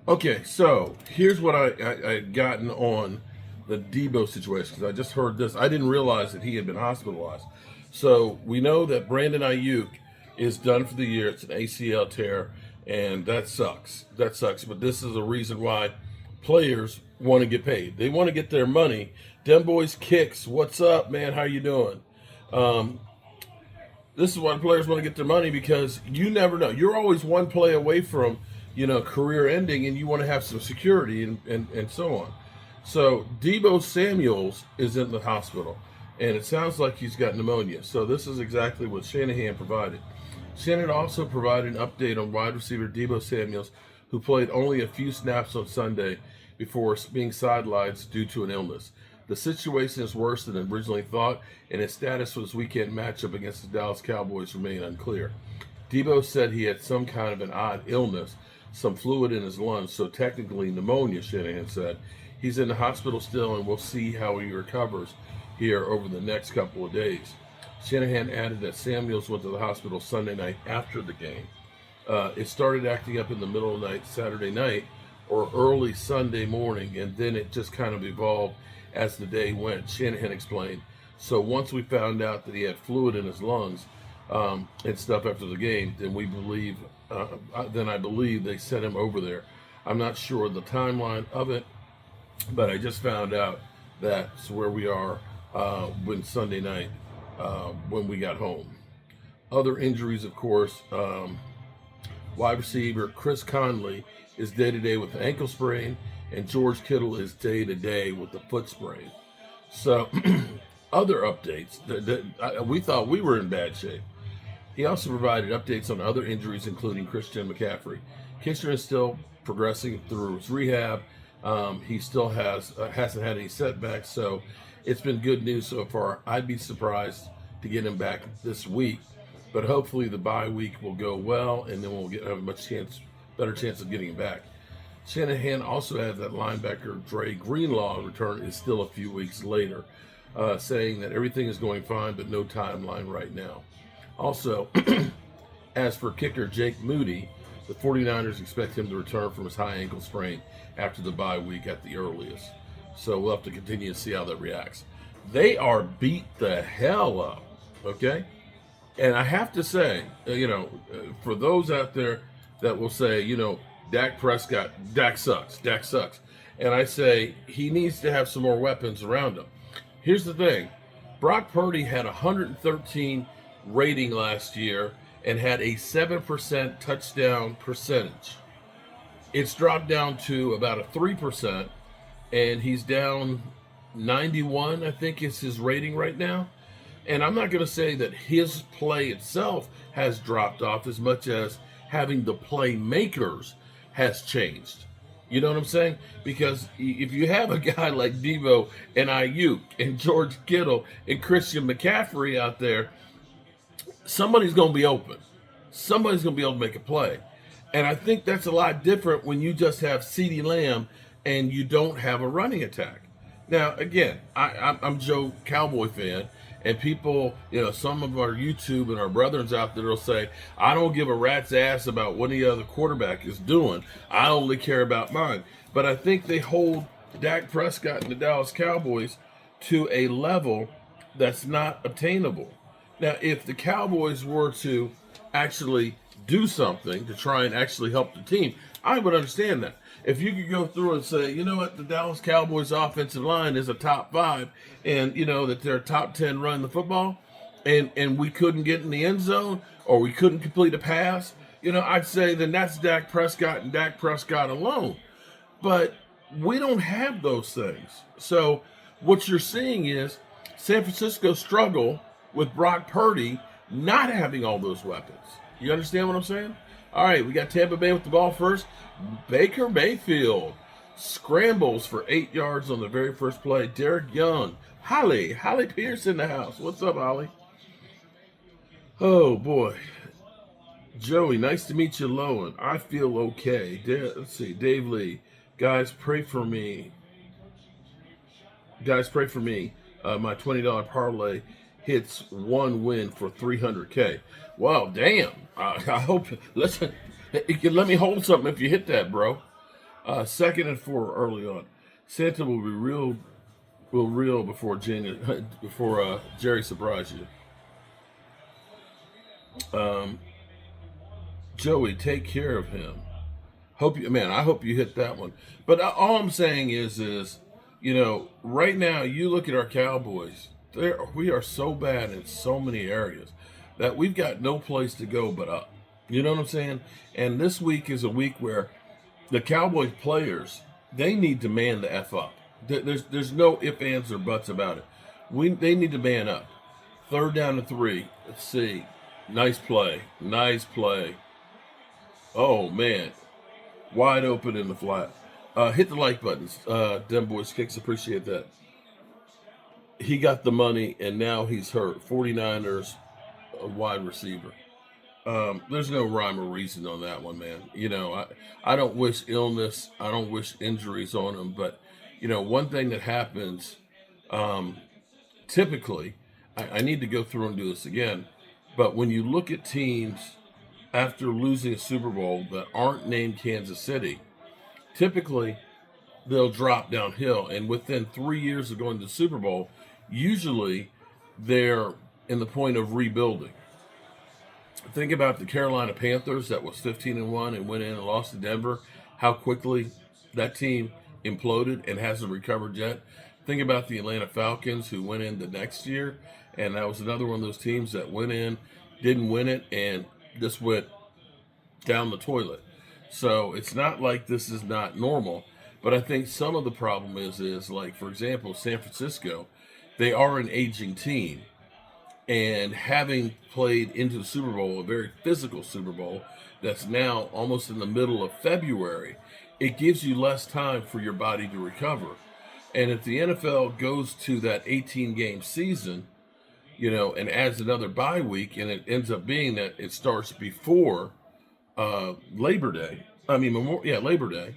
Okay, so here's what I had gotten on the Deebo situation because I just heard this. I didn't realize that he had been hospitalized. So we know that Brandon Ayuk is done for the year. It's an ACL tear, and that sucks. That sucks. But this is a reason why players want to get paid. They want to get their money. Dem boys kicks. What's up, man? How you doing? Um, this is why players want to get their money because you never know. You're always one play away from, career ending, and you want to have some security and so on. So Deebo Samuels is in the hospital, and it sounds like he's got pneumonia. So this is exactly what Shanahan provided. Shanahan also provided an update on wide receiver Deebo Samuels, who played only a few snaps on Sunday before being sidelined due to an illness. The situation is worse than originally thought, and his status for this weekend matchup against the Dallas Cowboys remain unclear. Deebo said he had some kind of an odd illness, some fluid in his lungs, so technically pneumonia, Shanahan said. He's in the hospital still, and we'll see how he recovers here over the next couple of days. Shanahan added that Samuels went to the hospital Sunday night after the game. It started acting up in the middle of the night Saturday night or early Sunday morning, and then it just kind of evolved as the day went, Shanahan explained. So once we found out that he had fluid in his lungs and stuff after the game, then I believe they sent him over there. I'm not sure the timeline of it, but I just found out that's where we are when Sunday night when we got home. Other injuries, of course, wide receiver Chris Conley is day-to-day with an ankle sprain, and George Kittle is day-to-day with the foot sprain. So other updates, we thought we were in bad shape. He also provided updates on other injuries, including Christian McCaffrey. Kitchen is still progressing through his rehab. He still hasn't had any setbacks, so it's been good news so far. I'd be surprised to get him back this week, but hopefully the bye week will go well, and then we'll have a better chance of getting him back. Shanahan also adds that linebacker Dre Greenlaw return is still a few weeks later, saying that everything is going fine, but no timeline right now. Also, as for kicker Jake Moody, the 49ers expect him to return from his high ankle sprain after the bye week at the earliest. So we'll have to continue to see how that reacts. They are beat the hell up, okay? And I have to say, for those out there that will say, Dak Prescott, Dak sucks. And I say he needs to have some more weapons around him. Here's the thing. Brock Purdy had 113 rating last year and had a 7% touchdown percentage. It's dropped down to about a 3%, and he's down 91, I think is his rating right now. And I'm not going to say that his play itself has dropped off as much as having the playmakers has changed. You know what I'm saying? Because if you have a guy like Deebo and Ayuk and George Kittle and Christian McCaffrey out there, somebody's going to be open. Somebody's going to be able to make a play. And I think that's a lot different when you just have CeeDee Lamb and you don't have a running attack. Now, again, I'm Joe Cowboy fan, and people, some of our YouTube and our brethrens out there will say, I don't give a rat's ass about what any other quarterback is doing. I only care about mine. But I think they hold Dak Prescott and the Dallas Cowboys to a level that's not obtainable. Now, if the Cowboys were to actually do something to try and actually help the team, I would understand that. If you could go through and say, you know what, the Dallas Cowboys offensive line is a top 5, and that they're top 10 running the football, and we couldn't get in the end zone, or we couldn't complete a pass, I'd say then that's Dak Prescott and Dak Prescott alone. But we don't have those things. So what you're seeing is San Francisco struggle with Brock Purdy not having all those weapons. You understand what I'm saying? All right, we got Tampa Bay with the ball first. Baker Mayfield scrambles for 8 yards on the very first play. Derek Young. Holly Pierce in the house. What's up, Holly? Oh, boy. Joey, nice to meet you, Lowen. I feel okay. Let's see. Dave Lee. Guys, pray for me. My $20 parlay hits one win for $300K. Wow, damn. I hope. Listen, let me hold something if you hit that, bro. Second and 4 early on. Santa will be real before Jerry surprises you. Joey, take care of him. I hope you hit that one. But all I'm saying is, right now you look at our Cowboys. We are so bad in so many areas that we've got no place to go but up. You know what I'm saying? And this week is a week where the Cowboys players, they need to man the F up. There's no ifs, ands, or buts about it. They need to man up. Third down and 3. Let's see. Nice play. Nice play. Oh man. Wide open in the flat. Hit the like buttons. Dem Boys Kicks, appreciate that. He got the money and now he's hurt. 49ers, a wide receiver. There's no rhyme or reason on that one, man. I don't wish illness, I don't wish injuries on him, but one thing that happens typically, I need to go through and do this again, but when you look at teams after losing a Super Bowl that aren't named Kansas City, typically they'll drop downhill, and within 3 years of going to the Super Bowl, usually they're in the point of rebuilding. Think about the Carolina Panthers that was 15-1 and went in and lost to Denver. How quickly that team imploded and hasn't recovered yet. Think about the Atlanta Falcons who went in the next year, and that was another one of those teams that went in, didn't win it, and just went down the toilet. So it's not like this is not normal, but I think some of the problem is like, for example, San Francisco, they are an aging team. And having played into the Super Bowl, a very physical Super Bowl, that's now almost in the middle of February, it gives you less time for your body to recover. And if the NFL goes to that 18-game season, and adds another bye week, and it ends up being that it starts before Labor Day, Labor Day,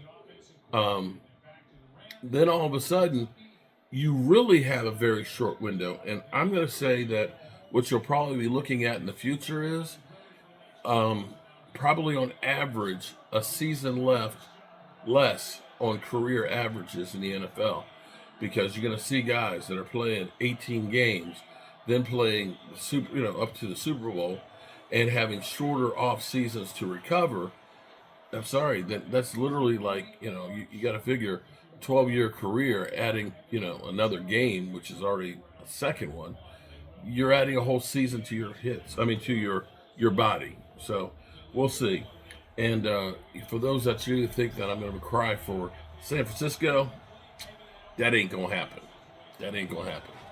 then all of a sudden, you really have a very short window. And I'm going to say that what you'll probably be looking at in the future is probably on average a season less on career averages in the NFL, because you're going to see guys that are playing 18 games, then playing up to the Super Bowl, and having shorter off seasons to recover. I'm sorry, that's literally like you got to figure 12-year career adding another game, which is already a second one. You're adding a whole season to your to your body. So we'll see. And for those that you think that I'm going to cry for San Francisco, that ain't gonna happen. That ain't gonna happen.